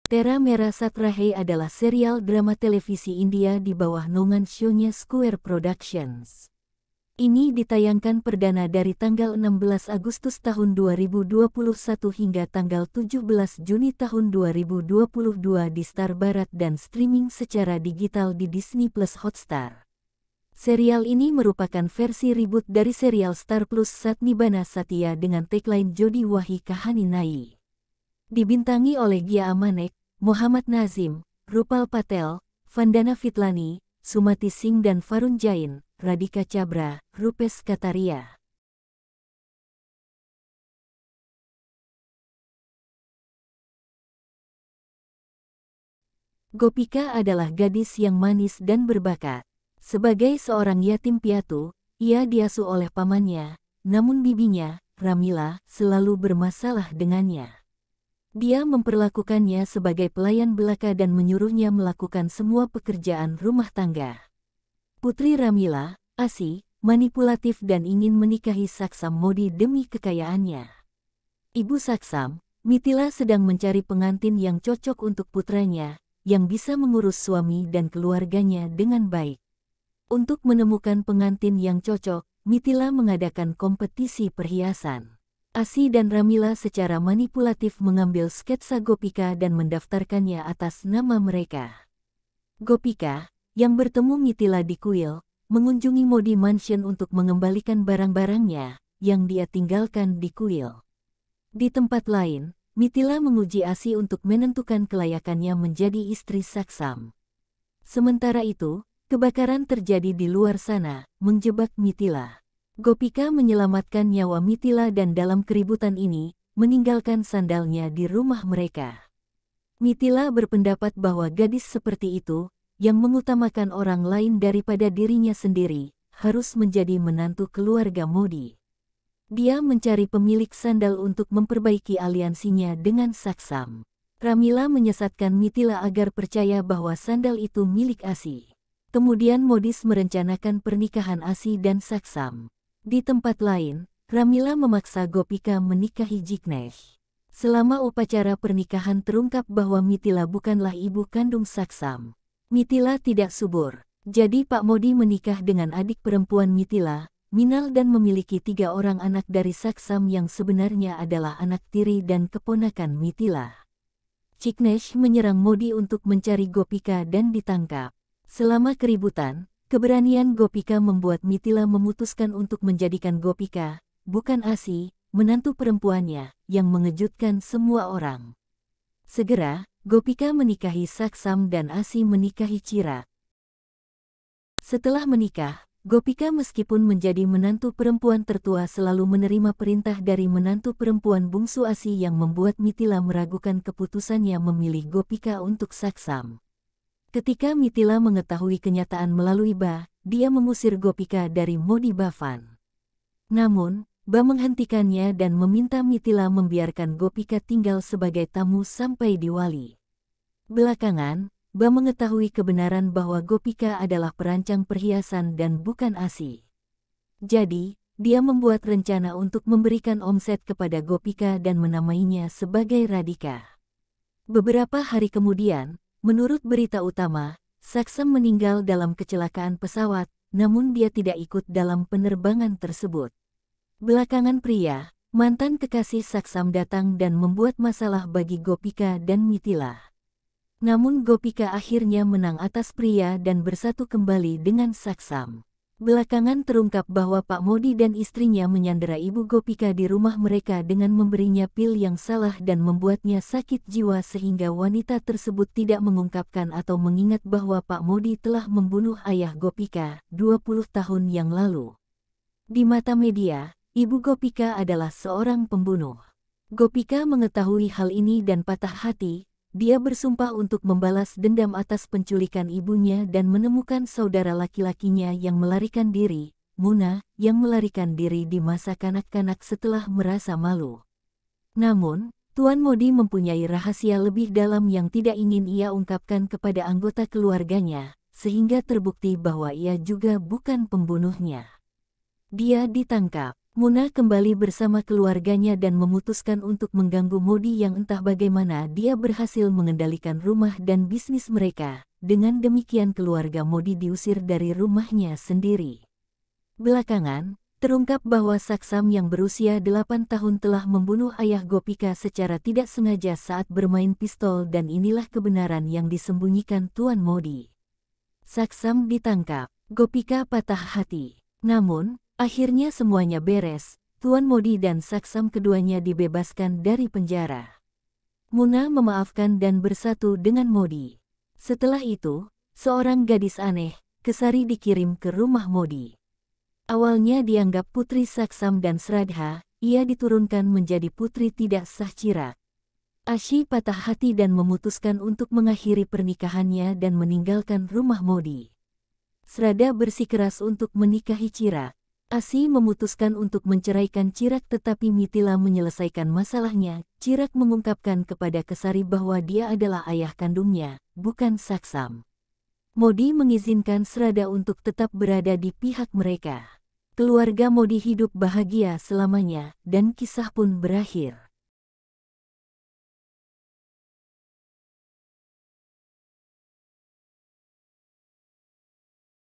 Tera Mera Satrahe adalah serial drama televisi India di bawah naungan show-nya Square Productions. Ini ditayangkan perdana dari tanggal 16 Agustus tahun 2021 hingga tanggal 17 Juni tahun 2022 di Star Barat dan streaming secara digital di Disney Plus Hotstar. Serial ini merupakan versi reboot dari serial Star Plus Satnibana Satya dengan tagline Jodi Wahi Kahani Nai. Dibintangi oleh Gia Amanek, Muhammad Nazim, Rupal Patel, Vandana Fitlani, Sumati Singh dan Varun Jain, Radhika Chabra, Rupesh Kataria. Gopika adalah gadis yang manis dan berbakat. Sebagai seorang yatim piatu, ia diasuh oleh pamannya, namun bibinya, Ramila, selalu bermasalah dengannya. Dia memperlakukannya sebagai pelayan belaka dan menyuruhnya melakukan semua pekerjaan rumah tangga. Putri Ramila, Asi, manipulatif dan ingin menikahi Saksam Modi demi kekayaannya. Ibu Saksam, Mithila sedang mencari pengantin yang cocok untuk putranya, yang bisa mengurus suami dan keluarganya dengan baik. Untuk menemukan pengantin yang cocok, Mithila mengadakan kompetisi perhiasan. Asi dan Ramila secara manipulatif mengambil sketsa Gopika dan mendaftarkannya atas nama mereka. Gopika, yang bertemu Mithila di kuil, mengunjungi Modi Mansion untuk mengembalikan barang-barangnya yang dia tinggalkan di kuil. Di tempat lain, Mithila menguji Asi untuk menentukan kelayakannya menjadi istri Saksam. Sementara itu, kebakaran terjadi di luar sana, menjebak Mithila. Gopika menyelamatkan nyawa Mithila dan dalam keributan ini, meninggalkan sandalnya di rumah mereka. Mithila berpendapat bahwa gadis seperti itu, yang mengutamakan orang lain daripada dirinya sendiri, harus menjadi menantu keluarga Modi. Dia mencari pemilik sandal untuk memperbaiki aliansinya dengan Saksam. Ramila menyesatkan Mithila agar percaya bahwa sandal itu milik Asi. Kemudian Modis merencanakan pernikahan Asi dan Saksam. Di tempat lain, Ramila memaksa Gopika menikahi Jignesh. Selama upacara pernikahan terungkap bahwa Mithila bukanlah ibu kandung Saksam. Mithila tidak subur, jadi Pak Modi menikah dengan adik perempuan Mithila, Minal dan memiliki 3 orang anak dari Saksam yang sebenarnya adalah anak tiri dan keponakan Mithila. Jignesh menyerang Modi untuk mencari Gopika dan ditangkap. Selama keributan, keberanian Gopika membuat Mithila memutuskan untuk menjadikan Gopika, bukan Asi, menantu perempuannya, yang mengejutkan semua orang. Segera, Gopika menikahi Saksam dan Asi menikahi Chirag. Setelah menikah, Gopika meskipun menjadi menantu perempuan tertua selalu menerima perintah dari menantu perempuan bungsu Asi yang membuat Mithila meragukan keputusannya memilih Gopika untuk Saksam. Ketika Mithila mengetahui kenyataan melalui Ba, dia mengusir Gopika dari Modi Bhavan. Namun, Ba menghentikannya dan meminta Mithila membiarkan Gopika tinggal sebagai tamu sampai diwali. Belakangan, Ba mengetahui kebenaran bahwa Gopika adalah perancang perhiasan dan bukan Asi. Jadi, dia membuat rencana untuk memberikan omset kepada Gopika dan menamainya sebagai Radhika. Beberapa hari kemudian, menurut berita utama, Saksam meninggal dalam kecelakaan pesawat, namun dia tidak ikut dalam penerbangan tersebut. Belakangan pria, mantan kekasih Saksam datang dan membuat masalah bagi Gopika dan Mithila. Namun Gopika akhirnya menang atas pria dan bersatu kembali dengan Saksam. Belakangan terungkap bahwa Pak Modi dan istrinya menyandera ibu Gopika di rumah mereka dengan memberinya pil yang salah dan membuatnya sakit jiwa sehingga wanita tersebut tidak mengungkapkan atau mengingat bahwa Pak Modi telah membunuh ayah Gopika 20 tahun yang lalu. Di mata media, ibu Gopika adalah seorang pembunuh. Gopika mengetahui hal ini dan patah hati. Dia bersumpah untuk membalas dendam atas penculikan ibunya dan menemukan saudara laki-lakinya yang melarikan diri, Muna, yang melarikan diri di masa kanak-kanak setelah merasa malu. Namun, Tuan Modi mempunyai rahasia lebih dalam yang tidak ingin ia ungkapkan kepada anggota keluarganya, sehingga terbukti bahwa ia juga bukan pembunuhnya. Dia ditangkap. Muna kembali bersama keluarganya dan memutuskan untuk mengganggu Modi yang entah bagaimana dia berhasil mengendalikan rumah dan bisnis mereka. Dengan demikian keluarga Modi diusir dari rumahnya sendiri. Belakangan, terungkap bahwa Saksam yang berusia 8 tahun telah membunuh ayah Gopika secara tidak sengaja saat bermain pistol dan inilah kebenaran yang disembunyikan Tuan Modi. Saksam ditangkap, Gopika patah hati. Namun, akhirnya semuanya beres, Tuan Modi dan Saksam keduanya dibebaskan dari penjara. Muna memaafkan dan bersatu dengan Modi. Setelah itu, seorang gadis aneh, Kesari dikirim ke rumah Modi. Awalnya dianggap putri Saksam dan Sradha, ia diturunkan menjadi putri tidak sah Cirak. Ashi patah hati dan memutuskan untuk mengakhiri pernikahannya dan meninggalkan rumah Modi. Sradha bersikeras untuk menikahi Cirak. Ashi memutuskan untuk menceraikan Cirak tetapi Mitila menyelesaikan masalahnya. Cirak mengungkapkan kepada Kesari bahwa dia adalah ayah kandungnya, bukan Saksam. Modi mengizinkan Sradha untuk tetap berada di pihak mereka. Keluarga Modi hidup bahagia selamanya, dan kisah pun berakhir.